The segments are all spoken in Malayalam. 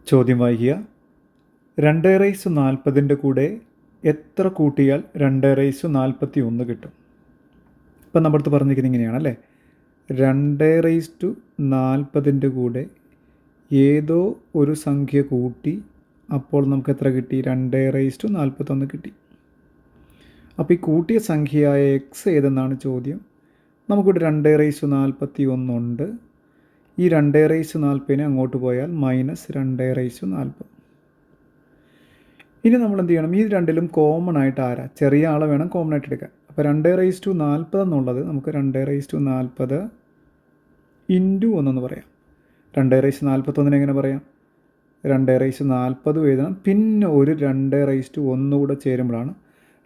ചോദ്യം വായിക്കുക. 2/40 കൂടെ എത്ര കൂട്ടിയാൽ 2/41 കിട്ടും? ഇപ്പം നമ്മുടെ അടുത്ത് പറഞ്ഞിരിക്കുന്നത് ഇങ്ങനെയാണ് അല്ലേ. 2/40 കൂടെ ഏതോ ഒരു സംഖ്യ കൂട്ടി അപ്പോൾ നമുക്ക് എത്ര കിട്ടി? 2/41 കിട്ടി. അപ്പോൾ ഈ കൂട്ടിയ സംഖ്യയായ എക്സ് ഏതെന്നാണ് ചോദ്യം. നമുക്കിവിടെ 2/41 ഉണ്ട്. ഈ 2/40 അങ്ങോട്ട് പോയാൽ -2/40. ഇനി നമ്മൾ എന്ത് ചെയ്യണം? ഈ രണ്ടിലും കോമൺ ആയിട്ട് ആരാ? ചെറിയ ആളെ വേണം കോമൺ ആയിട്ട് എടുക്കാൻ. അപ്പോൾ 2/40 എന്നുള്ളത് നമുക്ക് 2/40 ഇൻറ്റു 1 പറയാം. 2/41 എങ്ങനെ പറയാം? 2/40 എഴുതണം, പിന്നെ ഒരു 2/1 കൂടെ ചേരുമ്പോഴാണ്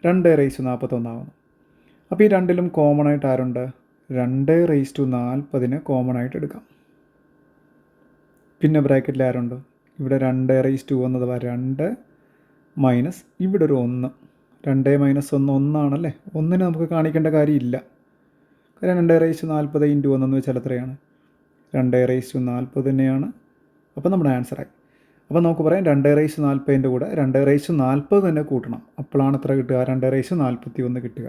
2/41 ആവുന്നത്. അപ്പോൾ ഈ രണ്ടിലും കോമൺ ആയിട്ട് ആരുണ്ട്? 2/40 കോമൺ ആയിട്ട് എടുക്കാം. പിന്നെ ബ്രാക്കറ്റിൽ ആരുണ്ട്? ഇവിടെ 2/1 അഥവാ 2 മൈനസ് ഇവിടെ ഒരു 1. 2 - 1 1ആണല്ലേ. 1നെ നമുക്ക് കാണിക്കേണ്ട കാര്യമില്ല. കാര്യം 2/40 ഇൻറ്റു 1 എന്ന് വെച്ചാൽ എത്രയാണ്? 2/40 തന്നെയാണ്. അപ്പോൾ നമ്മുടെ ആൻസറായി. അപ്പോൾ നമുക്ക് പറയാം 2/40 കൂടെ 2/40 തന്നെ കൂട്ടണം. അപ്പോഴാണ് എത്ര കിട്ടുക? 2/41 കിട്ടുക.